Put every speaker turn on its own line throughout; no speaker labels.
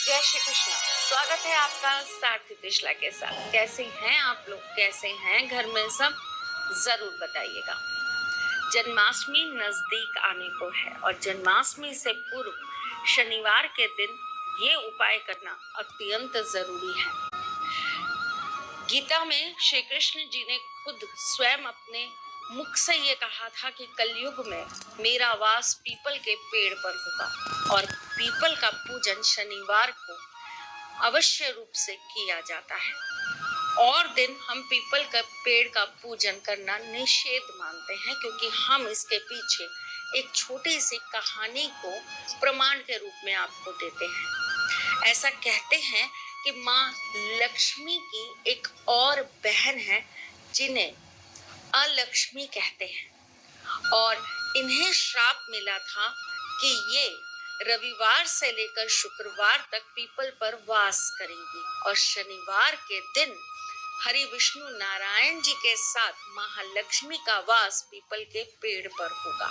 जय श्री कृष्ण। स्वागत है आपका सारथी त्रिशला के साथ। कैसे हैं आप लोग, कैसे हैं घर में सब, जरूर बताइएगा। जन्माष्टमी नजदीक आने को है और जन्माष्टमी से पूर्व शनिवार के दिन ये उपाय करना अत्यंत जरूरी है। गीता में श्री कृष्ण जी ने खुद स्वयं अपने मुख से ये कहा था कि कलयुग में मेरा वास पीपल के पेड़ पर होगा और पीपल का पूजन शनिवार को अवश्य रूप से किया जाता है। और दिन हम पीपल का पेड़ का पूजन करना निषेध मानते हैं, क्योंकि हम इसके पीछे एक छोटी सी कहानी को प्रमाण के रूप में आपको देते हैं। ऐसा कहते हैं कि माँ लक्ष्मी की एक और बहन है जिन्हें अलक्ष्मी कहते हैं और इन्हें श्राप मिला था कि ये रविवार से लेकर शुक्रवार तक पीपल पर वास करेंगी और शनिवार के दिन हरि विष्णु नारायण जी के साथ महालक्ष्मी का वास पीपल के पेड़ पर होगा।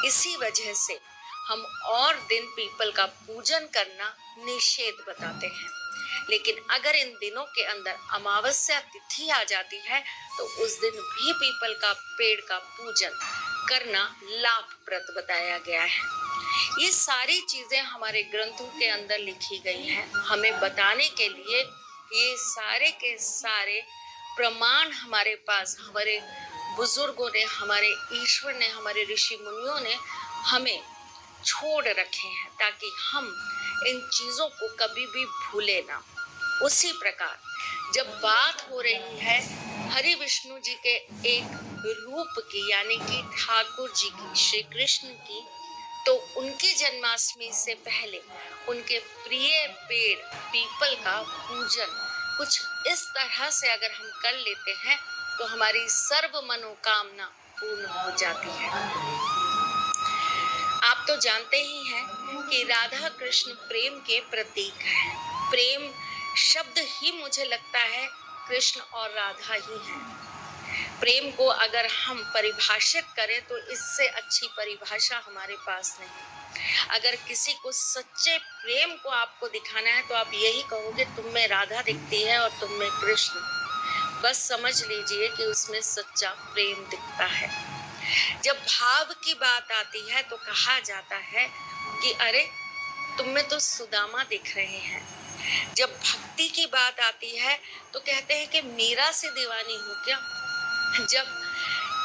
इसी वजह से हम और दिन पीपल का पूजन करना निषेध बताते हैं। लेकिन अगर इन दिनों के अंदर अमावस्या तिथि आ जाती है तो उस दिन भी पीपल का पेड़ का पूजन करना लाभप्रद बताया गया है। ये सारी चीजें हमारे ग्रंथों के अंदर लिखी गई हैं। हमें बताने के लिए ये सारे के सारे प्रमाण हमारे पास, हमारे बुजुर्गों ने, हमारे ईश्वर ने, हमारे ऋषि मुनियों ने हमें छोड़ रखे हैं ताकि हम इन चीजों को कभी भी भूले ना। उसी प्रकार जब बात हो रही है हरि विष्णु जी के एक रूप की, यानी कि ठाकुर जी की, श्री कृष्ण की, तो उनकी जन्माष्टमी से पहले उनके प्रिय पेड़ पीपल का पूजन कुछ इस तरह से अगर हम कर लेते हैं तो हमारी सर्व मनोकामना पूर्ण हो जाती है। आप तो जानते ही हैं कि राधा कृष्ण प्रेम के प्रतीक हैं। प्रेम शब्द ही मुझे लगता है कृष्ण और राधा ही हैं। प्रेम को अगर हम परिभाषित करें तो इससे अच्छी परिभाषा हमारे पास नहीं। अगर किसी को सच्चे प्रेम को आपको दिखाना है तो आप यही कहोगे तुम में राधा दिखती है और तुम में कृष्ण। बस समझ लीजिए कि उसमें सच्चा प्रेम दिखता है। जब भाव की बात आती है तो कहा जाता है कि अरे तुम में तो सुदामा दिख रहे हैं। जब भक्ति की बात आती है तो कहते हैं कि मीरा से दीवानी हो क्या। जब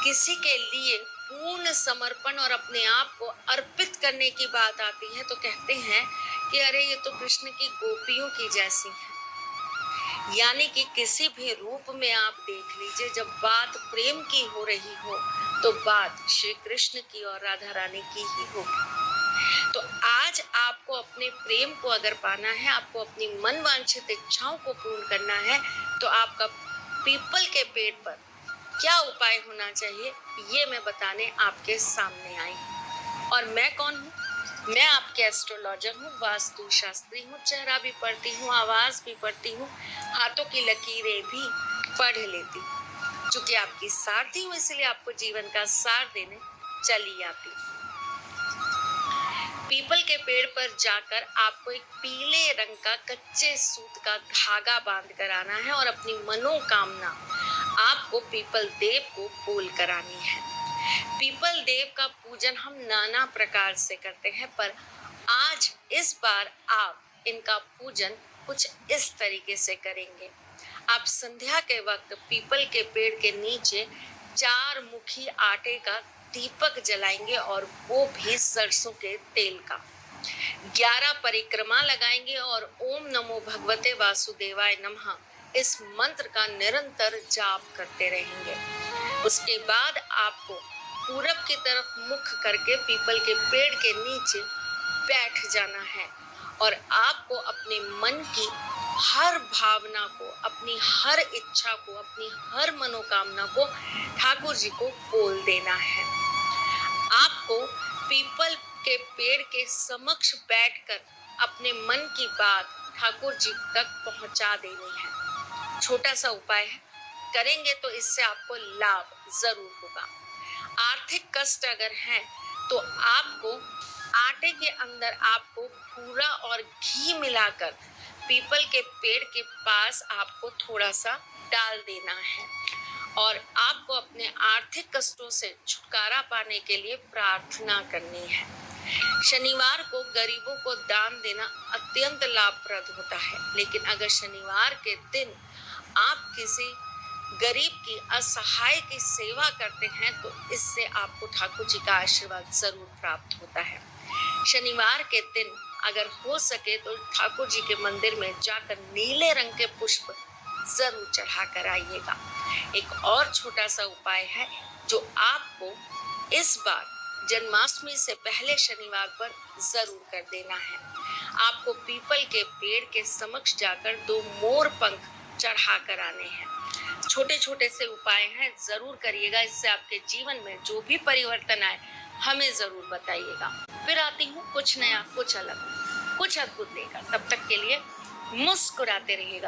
किसी के लिए पूर्ण समर्पण और अपने आप को अर्पित करने की बात आती है तो कहते हैं कि अरे ये तो कृष्ण की गोपियों की जैसी है। यानी कि किसी भी रूप में आप देख लीजिए, जब बात प्रेम की हो रही हो तो बात श्री कृष्ण की और राधा रानी की ही होगी। तो आज आपको अपने प्रेम को अगर पाना है, आपको अपनी मन वांछित इच्छाओं को पूर्ण करना है, तो आपका पीपल के पेड़ पर क्या उपाय होना चाहिए ये मैं बताने आपके सामने आई हूँ। और मैं कौन हूँ? मैं आपके एस्ट्रोलॉजर हूँ, वास्तु शास्त्री हूँ, चेहरा भी पढ़ती हूँ, आवाज भी पढ़ती हूँ, हाथों की लकीरें भी पढ़ लेती हूँ। चूंकि आपकी सारथी हूँ इसलिए आपको जीवन का सार देने चली आती हूँ। पीपल के पेड़ पर जाकर आपको एक पीले रंग का कच्चे सूत का धागा बांध कर आना है और अपनी मनोकामना आपको पीपल देव को बोल करानी है। पीपल देव का पूजन हम नाना प्रकार से करते हैं, पर आज इस बार आप इनका पूजन कुछ इस तरीके से करेंगे। आप संध्या के वक्त पीपल के पेड़ के नीचे 4 मुखी आटे का दीपक जलाएंगे और वो भी सरसों के तेल का। 11 परिक्रमा लगाएंगे और ओम नमो भगवते वासुदेवाय नमः इस मंत्र का निरंतर जाप करते रहेंगे। उसके बाद आपको पूरब की तरफ मुख करके पीपल के पेड़ के नीचे बैठ जाना है और आपको अपने मन की हर भावना को, अपनी हर इच्छा को, अपनी हर मनोकामना को ठाकुर जी को बोल देना है। आपको पीपल के पेड़ के समक्ष बैठकर अपने मन की बात ठाकुर जी तक पहुंचा देनी है। छोटा सा उपाय है, करेंगे तो इससे आपको लाभ जरूर होगा। आर्थिक कष्ट अगर हैं तो आपको आटे के अंदर आपको भूरा और घी मिलाकर पीपल के पेड़ के पास आपको थोड़ा सा डाल देना है और आपको अपने आर्थिक कष्टों से छुटकारा पाने के लिए प्रार्थना करनी है। शनिवार को गरीबों को दान देना अत्यंत लाभप्रद होता है, लेकिन अगर शनिवार के दिन आप किसी गरीब की असहाय की सेवा करते हैं तो इससे आपको ठाकुर जी का आशीर्वाद जरूर प्राप्त होता है। शनिवार के दिन अगर हो सके तो ठाकुर जी के मंदिर में जाकर नीले रंग के पुष्प जरूर चढ़ा कर आइएगा। एक और छोटा सा उपाय है जो आपको इस बार जन्माष्टमी से पहले शनिवार पर जरूर कर देना है। आपको पीपल के पेड़ के समक्ष जाकर 2 मोर पंख चढ़ा कर आने हैं। छोटे छोटे से उपाय हैं, जरूर करिएगा। इससे आपके जीवन में जो भी परिवर्तन आए हमें जरूर बताइएगा। फिर आती हूँ कुछ नया, कुछ अलग, कुछ अद्भुत लेकर। तब तक के लिए मुस्कुराते रहिएगा।